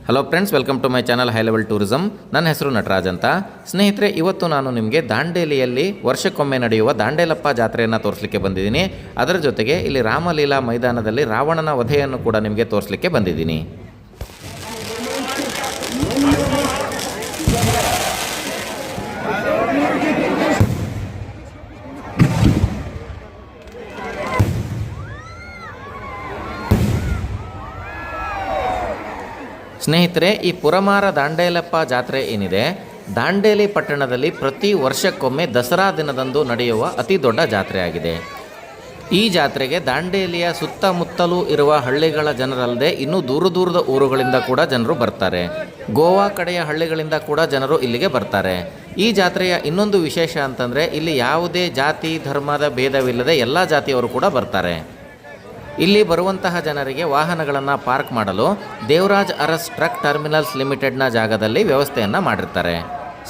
Hello friends, welcome to my channel high level tourism. ನನ್ನ ಹೆಸರು ನಟರಾಜ್ ಅಂತ. ಸ್ನೇಹಿತರೆ, ಇವತ್ತು ನಾನು ನಿಮಗೆ ದಾಂಡೇಲಿಯಲ್ಲಿ ವರ್ಷಕ್ಕೊಮ್ಮೆ ನಡೆಯುವ ದಾಂಡೇಲಪ್ಪ ಜಾತ್ರೆಯನ್ನು ತೋರಿಸಲಿಕ್ಕೆ ಬಂದಿದ್ದೀನಿ. ಅದರ ಜೊತೆಗೆ ಇಲ್ಲಿ ರಾಮಲೀಲಾ ಮೈದಾನದಲ್ಲಿ ರಾವಣನ ವಧೆಯನ್ನು ಕೂಡ ನಿಮಗೆ ತೋರಿಸಲಿಕ್ಕೆ ಬಂದಿದ್ದೀನಿ. ಸ್ನೇಹಿತರೆ, ಈ ಪುರಮಾರ ದಾಂಡೇಲಪ್ಪ ಜಾತ್ರೆ ಏನಿದೆ, ದಾಂಡೇಲಿ ಪಟ್ಟಣದಲ್ಲಿ ಪ್ರತಿ ವರ್ಷಕ್ಕೊಮ್ಮೆ ದಸರಾ ದಿನದಂದು ನಡೆಯುವ ಅತಿ ದೊಡ್ಡ ಜಾತ್ರೆಯಾಗಿದೆ. ಈ ಜಾತ್ರೆಗೆ ದಾಂಡೇಲಿಯ ಸುತ್ತಮುತ್ತಲೂ ಇರುವ ಹಳ್ಳಿಗಳ ಜನರಲ್ಲದೆ ಇನ್ನೂ ದೂರದ ಊರುಗಳಿಂದ ಕೂಡ ಜನರು ಬರ್ತಾರೆ. ಗೋವಾ ಕಡೆಯ ಹಳ್ಳಿಗಳಿಂದ ಕೂಡ ಜನರು ಇಲ್ಲಿಗೆ ಬರ್ತಾರೆ. ಈ ಜಾತ್ರೆಯ ಇನ್ನೊಂದು ವಿಶೇಷ ಅಂತಂದರೆ, ಇಲ್ಲಿ ಯಾವುದೇ ಜಾತಿ ಧರ್ಮದ ಭೇದವಿಲ್ಲದೆ ಎಲ್ಲ ಜಾತಿಯವರು ಕೂಡ ಬರ್ತಾರೆ. ಇಲ್ಲಿ ಬರುವಂತಹ ಜನರಿಗೆ ವಾಹನಗಳನ್ನು ಪಾರ್ಕ್ ಮಾಡಲು ದೇವರಾಜ್ ಅರಸ್ ಟ್ರಕ್ ಟರ್ಮಿನಲ್ಸ್ ಲಿಮಿಟೆಡ್ನ ಜಾಗದಲ್ಲಿ ವ್ಯವಸ್ಥೆಯನ್ನು ಮಾಡಿರ್ತಾರೆ.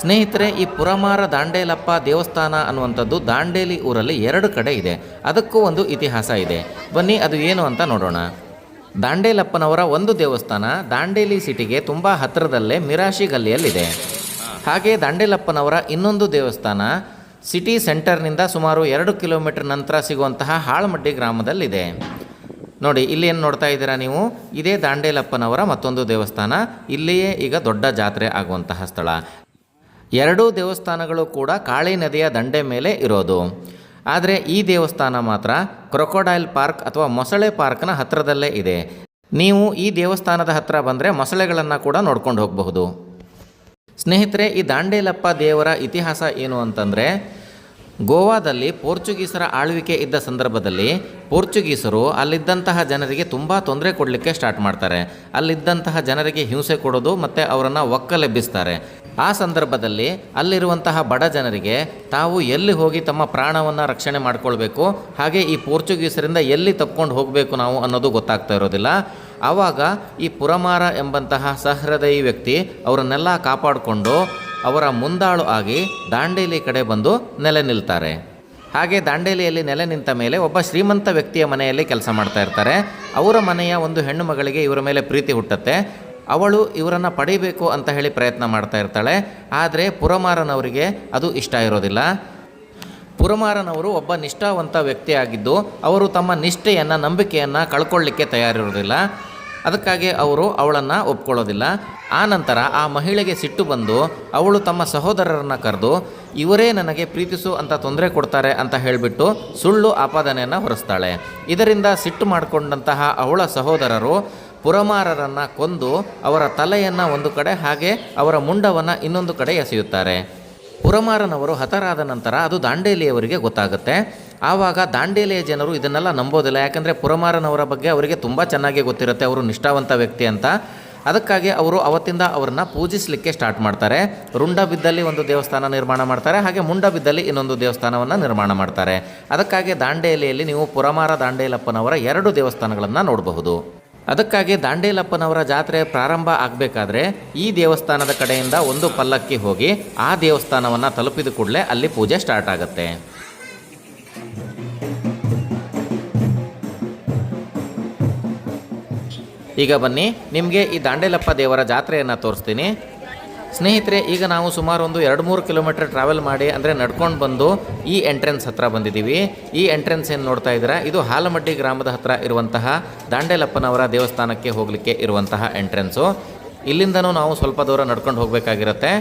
ಸ್ನೇಹಿತರೆ, ಈ ಪುರಮಾರ ದಾಂಡೇಲಪ್ಪ ದೇವಸ್ಥಾನ ಅನ್ನುವಂಥದ್ದು ದಾಂಡೇಲಿ ಊರಲ್ಲಿ 2 ಕಡೆ ಇದೆ. ಅದಕ್ಕೂ ಒಂದು ಇತಿಹಾಸ ಇದೆ. ಬನ್ನಿ ಅದು ಏನು ಅಂತ ನೋಡೋಣ. ದಾಂಡೇಲಪ್ಪನವರ ಒಂದು ದೇವಸ್ಥಾನ ದಾಂಡೇಲಿ ಸಿಟಿಗೆ ತುಂಬ ಹತ್ತಿರದಲ್ಲೇ ಮಿರಾಶಿ ಗಲ್ಲಿಯಲ್ಲಿದೆ. ಹಾಗೆ ದಾಂಡೇಲಪ್ಪನವರ ಇನ್ನೊಂದು ದೇವಸ್ಥಾನ ಸಿಟಿ ಸೆಂಟರ್ನಿಂದ ಸುಮಾರು 2 ಕಿಲೋಮೀಟರ್ ನಂತರ ಸಿಗುವಂತಹ ಹಾಳ್ಮಡ್ಡಿ ಗ್ರಾಮದಲ್ಲಿದೆ. ನೋಡಿ, ಇಲ್ಲಿ ಏನು ನೋಡ್ತಾ ಇದ್ದೀರಾ ನೀವು, ಇದೇ ದಾಂಡೇಲಪ್ಪನವರ ಮತ್ತೊಂದು ದೇವಸ್ಥಾನ. ಇಲ್ಲಿಯೇ ಈಗ ದೊಡ್ಡ ಜಾತ್ರೆ ಆಗುವಂತಹ ಸ್ಥಳ. 2 ದೇವಸ್ಥಾನಗಳು ಕೂಡ ಕಾಳಿ ನದಿಯ ದಂಡೆ ಮೇಲೆ ಇರೋದು. ಆದರೆ ಈ ದೇವಸ್ಥಾನ ಮಾತ್ರ ಕ್ರೊಕೊಡೈಲ್ ಪಾರ್ಕ್ ಅಥವಾ ಮೊಸಳೆ ಪಾರ್ಕ್ನ ಹತ್ತಿರದಲ್ಲೇ ಇದೆ. ನೀವು ಈ ದೇವಸ್ಥಾನದ ಹತ್ತಿರ ಬಂದರೆ ಮೊಸಳೆಗಳನ್ನು ಕೂಡ ನೋಡ್ಕೊಂಡು ಹೋಗಬಹುದು. ಸ್ನೇಹಿತರೆ, ಈ ದಾಂಡೇಲಪ್ಪ ದೇವರ ಇತಿಹಾಸ ಏನು ಅಂತಂದರೆ, ಗೋವಾದಲ್ಲಿ ಪೋರ್ಚುಗೀಸರ ಆಳ್ವಿಕೆ ಇದ್ದ ಸಂದರ್ಭದಲ್ಲಿ ಪೋರ್ಚುಗೀಸರು ಅಲ್ಲಿದ್ದಂತಹ ಜನರಿಗೆ ತುಂಬ ತೊಂದರೆ ಕೊಡಲಿಕ್ಕೆ ಸ್ಟಾರ್ಟ್ ಮಾಡ್ತಾರೆ. ಅಲ್ಲಿದ್ದಂತಹ ಜನರಿಗೆ ಹಿಂಸೆ ಕೊಡೋದು ಮತ್ತು ಅವರನ್ನು ಒಕ್ಕಲೆಬ್ಬಿಸ್ತಾರೆ. ಆ ಸಂದರ್ಭದಲ್ಲಿ ಅಲ್ಲಿರುವಂತಹ ಬಡ ಜನರಿಗೆ ತಾವು ಎಲ್ಲಿ ಹೋಗಿ ತಮ್ಮ ಪ್ರಾಣವನ್ನು ರಕ್ಷಣೆ ಮಾಡ್ಕೊಳ್ಬೇಕು, ಹಾಗೆ ಈ ಪೋರ್ಚುಗೀಸರಿಂದ ಎಲ್ಲಿ ತಪ್ಕೊಂಡು ಹೋಗಬೇಕು ನಾವು ಅನ್ನೋದು ಗೊತ್ತಾಗ್ತಾ ಇರೋದಿಲ್ಲ. ಆವಾಗ ಈ ಪುರಮಾರ ಎಂಬಂತಹ ಸಹೃದಯಿ ವ್ಯಕ್ತಿ ಅವರನ್ನೆಲ್ಲ ಕಾಪಾಡಿಕೊಂಡು ಅವರ ಮುಂದಾಳು ಆಗಿ ದಾಂಡೇಲಿ ಕಡೆ ಬಂದು ನೆಲೆ ನಿಲ್ತಾರೆ. ಹಾಗೆ ದಾಂಡೇಲಿಯಲ್ಲಿ ನೆಲೆ ನಿಂತ ಮೇಲೆ ಒಬ್ಬ ಶ್ರೀಮಂತ ವ್ಯಕ್ತಿಯ ಮನೆಯಲ್ಲಿ ಕೆಲಸ ಮಾಡ್ತಾ ಇರ್ತಾರೆ. ಅವರ ಮನೆಯ ಒಂದು ಹೆಣ್ಣು ಮಗಳಿಗೆ ಇವರ ಮೇಲೆ ಪ್ರೀತಿ ಹುಟ್ಟುತ್ತೆ. ಅವಳು ಇವರನ್ನು ಪಡಿಬೇಕು ಅಂತ ಹೇಳಿ ಪ್ರಯತ್ನ ಮಾಡ್ತಾ ಇರ್ತಾಳೆ. ಆದರೆ ಪುರಮಾರನವರಿಗೆ ಅದು ಇಷ್ಟ ಇರೋದಿಲ್ಲ. ಪುರಮಾರನವರು ಒಬ್ಬ ನಿಷ್ಠಾವಂತ ವ್ಯಕ್ತಿಯಾಗಿದ್ದು ಅವರು ತಮ್ಮ ನಿಷ್ಠೆಯನ್ನು, ನಂಬಿಕೆಯನ್ನು ಕಳ್ಕೊಳ್ಳಿಕ್ಕೆ ತಯಾರಿರೋದಿಲ್ಲ. ಅದಕ್ಕಾಗಿ ಅವರು ಅವಳನ್ನು ಒಪ್ಕೊಳ್ಳೋದಿಲ್ಲ. ಆ ನಂತರ ಆ ಮಹಿಳೆಗೆ ಸಿಟ್ಟು ಬಂದು ಅವಳು ತಮ್ಮ ಸಹೋದರರನ್ನು ಕರೆದು ಇವರೇ ನನಗೆ ಪ್ರೀತಿಸು ಅಂತ ತೊಂದರೆ ಕೊಡ್ತಾರೆ ಅಂತ ಹೇಳಿಬಿಟ್ಟು ಸುಳ್ಳು ಆಪಾದನೆಯನ್ನು ಹೊರಿಸ್ತಾಳೆ. ಇದರಿಂದ ಸಿಟ್ಟು ಮಾಡಿಕೊಂಡಂತಹ ಅವಳ ಸಹೋದರರು ಪುರಮಾರರನ್ನು ಕೊಂದು ಅವರ ತಲೆಯನ್ನು ಒಂದು ಕಡೆ ಹಾಗೆ ಅವರ ಮುಂಡವನ್ನು ಇನ್ನೊಂದು ಕಡೆ ಎಸೆಯುತ್ತಾರೆ. ಪುರಮಾರನವರು ಹತರಾದ ನಂತರ ಅದು ದಾಂಡೇಲಿಯವರಿಗೆ ಗೊತ್ತಾಗುತ್ತೆ. ಆವಾಗ ದಾಂಡೇಲಿಯ ಜನರು ಇದನ್ನೆಲ್ಲ ನಂಬೋದಿಲ್ಲ. ಯಾಕಂದರೆ ಪುರಮಾರನವರ ಬಗ್ಗೆ ಅವರಿಗೆ ತುಂಬ ಚೆನ್ನಾಗಿ ಗೊತ್ತಿರುತ್ತೆ, ಅವರು ನಿಷ್ಠಾವಂತ ವ್ಯಕ್ತಿ ಅಂತ. ಅದಕ್ಕಾಗಿ ಅವರು ಅವತ್ತಿಂದ ಅವರನ್ನು ಪೂಜಿಸಲಿಕ್ಕೆ ಸ್ಟಾರ್ಟ್ ಮಾಡ್ತಾರೆ. ರುಂಡ ಬಿದ್ದಲ್ಲಿ ಒಂದು ದೇವಸ್ಥಾನ ನಿರ್ಮಾಣ ಮಾಡ್ತಾರೆ, ಹಾಗೆ ಮುಂಡ ಬಿದ್ದಲ್ಲಿ ಇನ್ನೊಂದು ದೇವಸ್ಥಾನವನ್ನು ನಿರ್ಮಾಣ ಮಾಡ್ತಾರೆ. ಅದಕ್ಕಾಗಿ ದಾಂಡೇಲಿಯಲ್ಲಿ ನೀವು ಪುರಮಾರ ದಾಂಡೇಲಪ್ಪನವರ 2 ದೇವಸ್ಥಾನಗಳನ್ನು ನೋಡಬಹುದು. ಅದಕ್ಕಾಗಿ ದಾಂಡೇಲಪ್ಪನವರ ಜಾತ್ರೆ ಪ್ರಾರಂಭ ಆಗಬೇಕಾದ್ರೆ ಈ ದೇವಸ್ಥಾನದ ಕಡೆಯಿಂದ ಒಂದು ಪಲ್ಲಕ್ಕಿ ಹೋಗಿ ಆ ದೇವಸ್ಥಾನವನ್ನು ತಲುಪಿದ ಕೂಡಲೇ ಅಲ್ಲಿ ಪೂಜೆ ಸ್ಟಾರ್ಟ್ ಆಗುತ್ತೆ. ಈಗ ಬನ್ನಿ, ನಿಮಗೆ ಈ ದಾಂಡೇಲಪ್ಪ ದೇವರ ಜಾತ್ರೆಯನ್ನು ತೋರಿಸ್ತೀನಿ. ಸ್ನೇಹಿತರೆ, ಈಗ ನಾವು ಸುಮಾರು ಒಂದು 2-3 ಕಿಲೋಮೀಟರ್ ಟ್ರಾವೆಲ್ ಮಾಡಿ ಅಂದರೆ ನಡ್ಕೊಂಡು ಬಂದು ಈ ಎಂಟ್ರೆನ್ಸ್ ಹತ್ರ ಬಂದಿದ್ದೀವಿ. ಈ ಎಂಟ್ರೆನ್ಸ್ ಏನು ನೋಡ್ತಾ ಇದ್ದೀರಾ, ಇದು ಹಾಲಮಡ್ಡಿ ಗ್ರಾಮದ ಹತ್ರ ಇರುವಂತಹ ದಾಂಡೇಲಪ್ಪನವರ ದೇವಸ್ಥಾನಕ್ಕೆ ಹೋಗಲಿಕ್ಕೆ ಇರುವಂತಹ ಎಂಟ್ರೆನ್ಸು. ಇಲ್ಲಿಂದನೂ ನಾವು ಸ್ವಲ್ಪ ದೂರ ನಡ್ಕೊಂಡು ಹೋಗಬೇಕಾಗಿರುತ್ತೆ.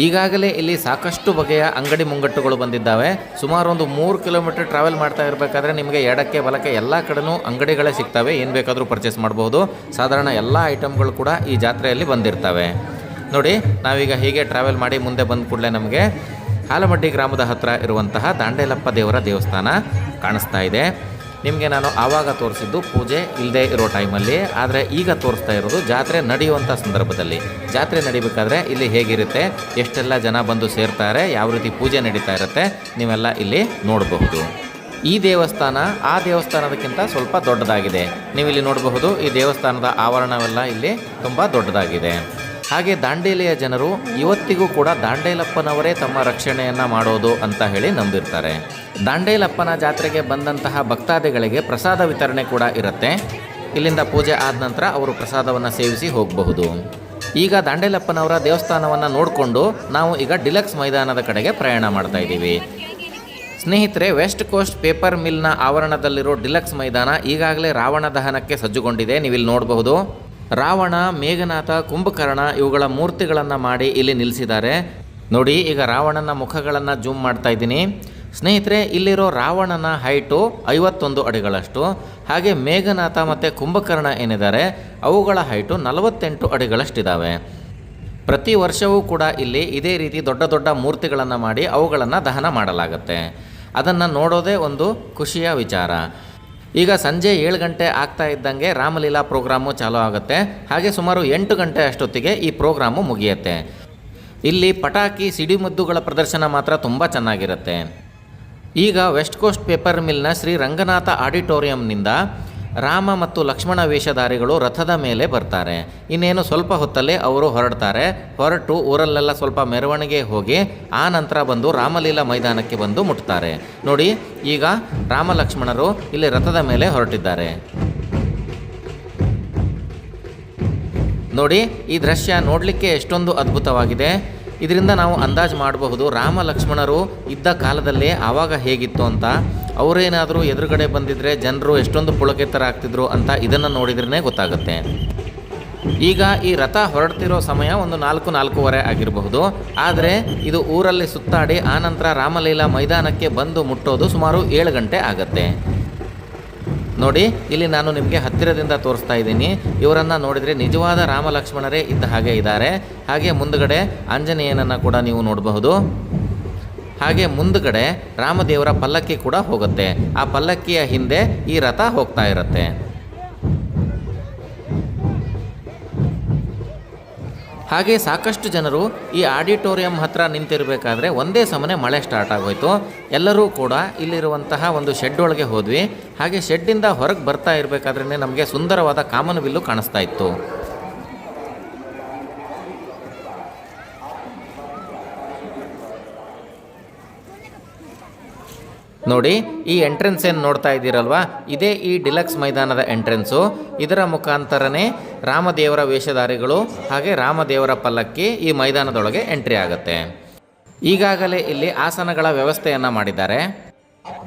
ಈಗಾಗಲೇ ಇಲ್ಲಿ ಸಾಕಷ್ಟು ಬಗೆಯ ಅಂಗಡಿ ಮುಂಗಟ್ಟುಗಳು ಬಂದಿದ್ದಾವೆ. ಸುಮಾರು ಒಂದು 3 ಕಿಲೋಮೀಟರ್ ಟ್ರಾವೆಲ್ ಮಾಡ್ತಾ ಇರಬೇಕಾದ್ರೆ ನಿಮಗೆ ಎಡಕ್ಕೆ ಬಲಕ್ಕೆ ಎಲ್ಲ ಕಡೆನೂ ಅಂಗಡಿಗಳೇ ಸಿಗ್ತವೆ. ಏನು ಬೇಕಾದರೂ ಪರ್ಚೇಸ್ ಮಾಡ್ಬೋದು. ಸಾಧಾರಣ ಎಲ್ಲ ಐಟಮ್ಗಳು ಕೂಡ ಈ ಜಾತ್ರೆಯಲ್ಲಿ ಬಂದಿರ್ತವೆ. ನೋಡಿ, ನಾವೀಗ ಹೀಗೆ ಟ್ರಾವೆಲ್ ಮಾಡಿ ಮುಂದೆ ಬಂದ ಕೂಡಲೇ ನಮಗೆ ಹಾಲಮಡ್ಡಿ ಗ್ರಾಮದ ಹತ್ತಿರ ಇರುವಂತಹ ದಾಂಡೇಲಪ್ಪ ದೇವರ ದೇವಸ್ಥಾನ ಕಾಣಿಸ್ತಾ ಇದೆ. ನಿಮಗೆ ನಾನು ಆವಾಗ ತೋರಿಸಿದ್ದು ಪೂಜೆ ಇಲ್ಲದೆ ಇರೋ ಟೈಮಲ್ಲಿ, ಆದರೆ ಈಗ ತೋರಿಸ್ತಾ ಇರೋದು ಜಾತ್ರೆ ನಡೆಯುವಂಥ ಸಂದರ್ಭದಲ್ಲಿ. ಜಾತ್ರೆ ನಡಿಬೇಕಾದ್ರೆ ಇಲ್ಲಿ ಹೇಗಿರುತ್ತೆ, ಎಷ್ಟೆಲ್ಲ ಜನ ಬಂದು ಸೇರ್ತಾರೆ, ಯಾವ ರೀತಿ ಪೂಜೆ ನಡೀತಾ ಇರುತ್ತೆ, ನೀವೆಲ್ಲ ಇಲ್ಲಿ ನೋಡಬಹುದು. ಈ ದೇವಸ್ಥಾನ ಆ ದೇವಸ್ಥಾನದಕ್ಕಿಂತ ಸ್ವಲ್ಪ ದೊಡ್ಡದಾಗಿದೆ. ನೀವು ಇಲ್ಲಿ ನೋಡಬಹುದು, ಈ ದೇವಸ್ಥಾನದ ಆವರಣವೆಲ್ಲ ಇಲ್ಲಿ ತುಂಬ ದೊಡ್ಡದಾಗಿದೆ. ಹಾಗೆ ದಾಂಡೇಲಿಯ ಜನರು ಇವತ್ತಿಗೂ ಕೂಡ ದಾಂಡೇಲಪ್ಪನವರೇ ತಮ್ಮ ರಕ್ಷಣೆಯನ್ನು ಮಾಡೋದು ಅಂತ ಹೇಳಿ ನಂಬಿರ್ತಾರೆ. ದಾಂಡೇಲಪ್ಪನ ಜಾತ್ರೆಗೆ ಬಂದಂತಹ ಭಕ್ತಾದಿಗಳಿಗೆ ಪ್ರಸಾದ ವಿತರಣೆ ಕೂಡ ಇರುತ್ತೆ. ಇಲ್ಲಿಂದ ಪೂಜೆ ಆದ ನಂತರ ಅವರು ಪ್ರಸಾದವನ್ನು ಸೇವಿಸಿ ಹೋಗಬಹುದು. ಈಗ ದಾಂಡೇಲಪ್ಪನವರ ದೇವಸ್ಥಾನವನ್ನು ನೋಡಿಕೊಂಡು ನಾವು ಈಗ ಡಿಲಕ್ಸ್ ಮೈದಾನದ ಕಡೆಗೆ ಪ್ರಯಾಣ ಮಾಡ್ತಾ ಇದ್ದೀವಿ. ಸ್ನೇಹಿತರೆ, ವೆಸ್ಟ್ ಕೋಸ್ಟ್ ಪೇಪರ್ ಮಿಲ್ನ ಆವರಣದಲ್ಲಿರೋ ಡಿಲಕ್ಸ್ ಮೈದಾನ ಈಗಾಗಲೇ ರಾವಣ ದಹನಕ್ಕೆ ಸಜ್ಜುಗೊಂಡಿದೆ. ನೀವಿಲ್ಲಿ ನೋಡಬಹುದು. ರಾವಣ, ಮೇಘನಾಥ, ಕುಂಭಕರ್ಣ ಇವುಗಳ ಮೂರ್ತಿಗಳನ್ನು ಮಾಡಿ ಇಲ್ಲಿ ನಿಲ್ಲಿಸಿದ್ದಾರೆ. ನೋಡಿ, ಈಗ ರಾವಣನ ಮುಖಗಳನ್ನು ಜೂಮ್ ಮಾಡ್ತಾ ಇದ್ದೀನಿ. ಸ್ನೇಹಿತರೆ, ಇಲ್ಲಿರೋ ರಾವಣನ ಹೈಟು 51 ಅಡಿಗಳಷ್ಟು, ಹಾಗೆ ಮೇಘನಾಥ ಮತ್ತು ಕುಂಭಕರ್ಣ ಏನಿದ್ದಾರೆ ಅವುಗಳ ಹೈಟು 48 ಅಡಿಗಳಷ್ಟಿದ್ದಾವೆ. ಪ್ರತಿ ವರ್ಷವೂ ಕೂಡ ಇಲ್ಲಿ ಇದೇ ರೀತಿ ದೊಡ್ಡ ದೊಡ್ಡ ಮೂರ್ತಿಗಳನ್ನು ಮಾಡಿ ಅವುಗಳನ್ನು ದಹನ ಮಾಡಲಾಗುತ್ತೆ. ಅದನ್ನು ನೋಡೋದೇ ಒಂದು ಖುಷಿಯ ವಿಚಾರ. ಈಗ ಸಂಜೆ 7 ಗಂಟೆ ಆಗ್ತಾ ಇದ್ದಂಗೆ ರಾಮಲೀಲಾ ಪ್ರೋಗ್ರಾಮು ಚಾಲೂ ಆಗುತ್ತೆ. ಹಾಗೆ ಸುಮಾರು 8 ಗಂಟೆ ಅಷ್ಟೊತ್ತಿಗೆ ಈ ಪ್ರೋಗ್ರಾಮು ಮುಗಿಯುತ್ತೆ. ಇಲ್ಲಿ ಪಟಾಕಿ, ಸಿಡಿಮದ್ದುಗಳ ಪ್ರದರ್ಶನ ಮಾತ್ರ ತುಂಬ ಚೆನ್ನಾಗಿರುತ್ತೆ. ಈಗ ವೆಸ್ಟ್ ಕೋಸ್ಟ್ ಪೇಪರ್ ಮಿಲ್ನ ಶ್ರೀ ರಂಗನಾಥ ಆಡಿಟೋರಿಯಂನಿಂದ ರಾಮ ಮತ್ತು ಲಕ್ಷ್ಮಣ ವೇಷಧಾರಿಗಳು ರಥದ ಮೇಲೆ ಬರ್ತಾರೆ. ಇನ್ನೇನು ಸ್ವಲ್ಪ ಹೊತ್ತಲ್ಲೇ ಅವರು ಹೊರಟು ಊರಲ್ಲೆಲ್ಲ ಸ್ವಲ್ಪ ಮೆರವಣಿಗೆ ಹೋಗಿ ಆ ನಂತರ ಬಂದು ರಾಮಲೀಲಾ ಮೈದಾನಕ್ಕೆ ಬಂದು ಮುಟ್ತಾರೆ. ನೋಡಿ, ಈಗ ರಾಮ ಲಕ್ಷ್ಮಣರು ಇಲ್ಲಿ ರಥದ ಮೇಲೆ ಹೊರಟಿದ್ದಾರೆ. ನೋಡಿ, ಈ ದೃಶ್ಯ ನೋಡಲಿಕ್ಕೆ ಎಷ್ಟೊಂದು ಅದ್ಭುತವಾಗಿದೆ. ಇದರಿಂದ ನಾವು ಅಂದಾಜು ಮಾಡಬಹುದು ರಾಮ ಲಕ್ಷ್ಮಣರು ಇದ್ದ ಕಾಲದಲ್ಲೇ ಆವಾಗ ಹೇಗಿತ್ತು ಅಂತ. ಅವರೇನಾದರೂ ಎದುರುಗಡೆ ಬಂದಿದ್ದರೆ ಜನರು ಎಷ್ಟೊಂದು ಪುಳಕಿತರಾಗ್ತಿದ್ರು ಅಂತ ಇದನ್ನು ನೋಡಿದ್ರೇ ಗೊತ್ತಾಗುತ್ತೆ. ಈಗ ಈ ರಥ ಹೊರಡ್ತಿರೋ ಸಮಯ ಒಂದು 4-4:15 ಆಗಿರಬಹುದು. ಆದರೆ ಇದು ಊರಲ್ಲಿ ಸುತ್ತಾಡಿ ಆನಂತರ ರಾಮಲೀಲಾ ಮೈದಾನಕ್ಕೆ ಬಂದು ಮುಟ್ಟೋದು ಸುಮಾರು 7 ಗಂಟೆ ಆಗುತ್ತೆ. ನೋಡಿ, ಇಲ್ಲಿ ನಾನು ನಿಮಗೆ ಹತ್ತಿರದಿಂದ ತೋರಿಸ್ತಾ ಇದ್ದೀನಿ. ಇವರನ್ನು ನೋಡಿದರೆ ನಿಜವಾದ ರಾಮ ಲಕ್ಷ್ಮಣರೇ ಇದ್ದ ಹಾಗೆ ಇದ್ದಾರೆ. ಹಾಗೆ ಮುಂದುಗಡೆ ಆಂಜನೇಯನನ್ನು ಕೂಡ ನೀವು ನೋಡಬಹುದು. ಹಾಗೆ ಮುಂದುಗಡೆ ರಾಮದೇವರ ಪಲ್ಲಕ್ಕಿ ಕೂಡ ಹೋಗುತ್ತೆ. ಆ ಪಲ್ಲಕ್ಕಿಯ ಹಿಂದೆ ಈ ರಥ ಹೋಗ್ತಾ ಇರುತ್ತೆ. ಹಾಗೆ ಸಾಕಷ್ಟು ಜನರು ಈ ಆಡಿಟೋರಿಯಂ ಹತ್ರ ನಿಂತಿರಬೇಕಾದ್ರೆ ಒಂದೇ ಸಮನೆ ಮಳೆ ಸ್ಟಾರ್ಟ್ ಆಗೋಯ್ತು. ಎಲ್ಲರೂ ಕೂಡ ಇಲ್ಲಿರುವಂತಹ ಒಂದು ಶೆಡ್ ಒಳಗೆ ಹೋದ್ವಿ. ಹಾಗೆ ಶೆಡ್ಡಿಂದ ಹೊರಗೆ ಬರ್ತಾ ಇರಬೇಕಾದ್ರೆ ನಮಗೆ ಸುಂದರವಾದ ಕಾಮನಬಿಲ್ಲು ಕಾಣಿಸ್ತಾ ಇತ್ತು. ನೋಡಿ, ಈ ಎಂಟ್ರೆನ್ಸ್ ಏನು ನೋಡ್ತಾ ಇದ್ದೀರಲ್ವಾ, ಇದೇ ಈ ಡಿಲಕ್ಸ್ ಮೈದಾನದ ಎಂಟ್ರೆನ್ಸು. ಇದರ ಮುಖಾಂತರನೇ ರಾಮದೇವರ ವೇಷಧಾರಿಗಳು ಹಾಗೆ ರಾಮದೇವರ ಪಲ್ಲಕ್ಕಿ ಈ ಮೈದಾನದೊಳಗೆ ಎಂಟ್ರಿ ಆಗುತ್ತೆ. ಈಗಾಗಲೇ ಇಲ್ಲಿ ಆಸನಗಳ ವ್ಯವಸ್ಥೆಯನ್ನು ಮಾಡಿದ್ದಾರೆ.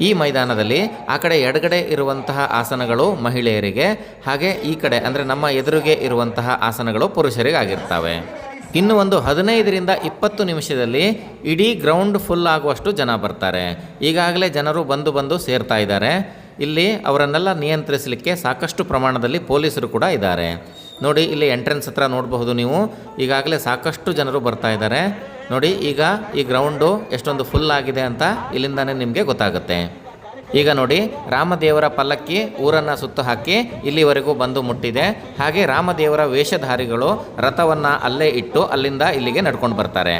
ಈ ಮೈದಾನದಲ್ಲಿ ಆ ಕಡೆ ಎಡಗಡೆ ಇರುವಂತಹ ಆಸನಗಳು ಮಹಿಳೆಯರಿಗೆ, ಹಾಗೆ ಈ ಕಡೆ ಅಂದರೆ ನಮ್ಮ ಎದುರಿಗೆ ಇರುವಂತಹ ಆಸನಗಳು ಪುರುಷರಿಗಾಗಿರ್ತವೆ. ಇನ್ನು ಒಂದು 15ರಿಂದ 20 ನಿಮಿಷದಲ್ಲಿ ಇಡೀ ಗ್ರೌಂಡ್ ಫುಲ್ ಆಗುವಷ್ಟು ಜನ ಬರ್ತಾರೆ. ಈಗಾಗಲೇ ಜನರು ಬಂದು ಸೇರ್ತಾ ಇದ್ದಾರೆ. ಇಲ್ಲಿ ಅವರನ್ನೆಲ್ಲ ನಿಯಂತ್ರಿಸಲಿಕ್ಕೆ ಸಾಕಷ್ಟು ಪ್ರಮಾಣದಲ್ಲಿ ಪೊಲೀಸರು ಕೂಡ ಇದ್ದಾರೆ. ನೋಡಿ, ಇಲ್ಲಿ ಎಂಟ್ರೆನ್ಸ್ ಹತ್ರ ನೋಡಬಹುದು ನೀವು. ಈಗಾಗಲೇ ಸಾಕಷ್ಟು ಜನರು ಬರ್ತಾ ಇದ್ದಾರೆ. ನೋಡಿ, ಈಗ ಈ ಗ್ರೌಂಡು ಎಷ್ಟೊಂದು ಫುಲ್ ಆಗಿದೆ ಅಂತ ಇಲ್ಲಿಂದಾನೇ ನಿಮಗೆ ಗೊತ್ತಾಗುತ್ತೆ. ಈಗ ನೋಡಿ, ರಾಮದೇವರ ಪಲ್ಲಕ್ಕಿ ಊರನ್ನು ಸುತ್ತು ಹಾಕಿ ಇಲ್ಲಿವರೆಗೂ ಬಂದು ಮುಟ್ಟಿದೆ. ಹಾಗೆ ರಾಮದೇವರ ವೇಷಧಾರಿಗಳು ರಥವನ್ನು ಅಲ್ಲೇ ಇಟ್ಟು ಅಲ್ಲಿಂದ ಇಲ್ಲಿಗೆ ನಡ್ಕೊಂಡು ಬರ್ತಾರೆ.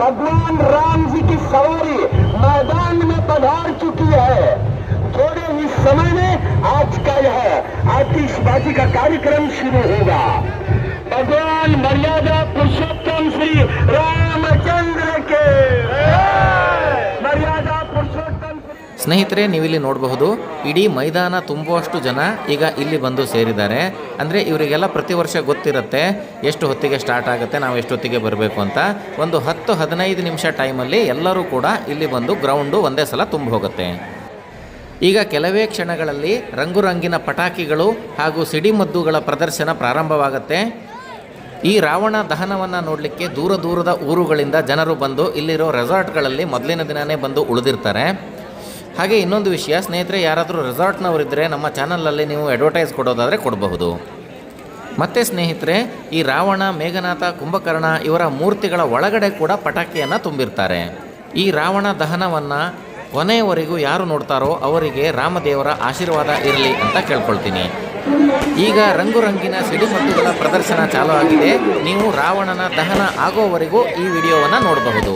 भगवान राम जी की सवारी मैदान में पधार चुकी है। थोड़े ही समय में आज का यह आतिशबाजी का कार्यक्रम शुरू होगा। भगवान मर्यादा पुरुषोत्तम श्री रामचंद्र के मर्यादा पुरुषोत्तम। ಸ್ನೇಹಿತರೆ, ನೀವಿಲ್ಲಿ ನೋಡಬಹುದು ಇಡೀ ಮೈದಾನ ತುಂಬುವಷ್ಟು ಜನ ಈಗ ಇಲ್ಲಿ ಬಂದು ಸೇರಿದ್ದಾರೆ. ಅಂದರೆ ಇವರಿಗೆಲ್ಲ ಪ್ರತಿ ವರ್ಷ ಗೊತ್ತಿರುತ್ತೆ ಎಷ್ಟು ಹೊತ್ತಿಗೆ ಸ್ಟಾರ್ಟ್ ಆಗುತ್ತೆ, ನಾವು ಎಷ್ಟೊತ್ತಿಗೆ ಬರಬೇಕು ಅಂತ. ಒಂದು 10-15 ನಿಮಿಷ ಟೈಮಲ್ಲಿ ಎಲ್ಲರೂ ಕೂಡ ಇಲ್ಲಿ ಬಂದು ಗ್ರೌಂಡು ಒಂದೇ ಸಲ ತುಂಬ ಹೋಗುತ್ತೆ. ಈಗ ಕೆಲವೇ ಕ್ಷಣಗಳಲ್ಲಿ ರಂಗುರಂಗಿನ ಪಟಾಕಿಗಳು ಹಾಗೂ ಸಿಡಿಮದ್ದುಗಳ ಪ್ರದರ್ಶನ ಪ್ರಾರಂಭವಾಗುತ್ತೆ. ಈ ರಾವಣ ದಹನವನ್ನು ನೋಡಲಿಕ್ಕೆ ದೂರ ದೂರದ ಊರುಗಳಿಂದ ಜನರು ಬಂದು ಇಲ್ಲಿರೋ ರೆಸಾರ್ಟ್ಗಳಲ್ಲಿ ಮೊದಲಿನ ದಿನವೇ ಬಂದು ಉಳಿದಿರ್ತಾರೆ. ಹಾಗೆ ಇನ್ನೊಂದು ವಿಷಯ ಸ್ನೇಹಿತರೆ, ಯಾರಾದರೂ ರೆಸಾರ್ಟ್ನವರಿದ್ದರೆ ನಮ್ಮ ಚಾನಲಲ್ಲಿ ನೀವು ಅಡ್ವರ್ಟೈಸ್ ಕೊಡೋದಾದರೆ ಕೊಡಬಹುದು. ಮತ್ತು ಸ್ನೇಹಿತರೆ, ಈ ರಾವಣ, ಮೇಘನಾಥ, ಕುಂಭಕರ್ಣ ಇವರ ಮೂರ್ತಿಗಳ ಒಳಗಡೆ ಕೂಡ ಪಟಾಕಿಯನ್ನು ತುಂಬಿರ್ತಾರೆ. ಈ ರಾವಣ ದಹನವನ್ನು ಕೊನೆಯವರೆಗೂ ಯಾರು ನೋಡ್ತಾರೋ ಅವರಿಗೆ ರಾಮದೇವರ ಆಶೀರ್ವಾದ ಇರಲಿ ಅಂತ ಕೇಳ್ಕೊಳ್ತೀನಿ. ಈಗ ರಂಗುರಂಗಿನ ಸಿಡಿಮದ್ದುಗಳ ಪ್ರದರ್ಶನ ಚಾಲೂ ಆಗಿದೆ. ನೀವು ರಾವಣನ ದಹನ ಆಗೋವರೆಗೂ ಈ ವಿಡಿಯೋವನ್ನು ನೋಡಬಹುದು.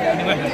ಕಡೆ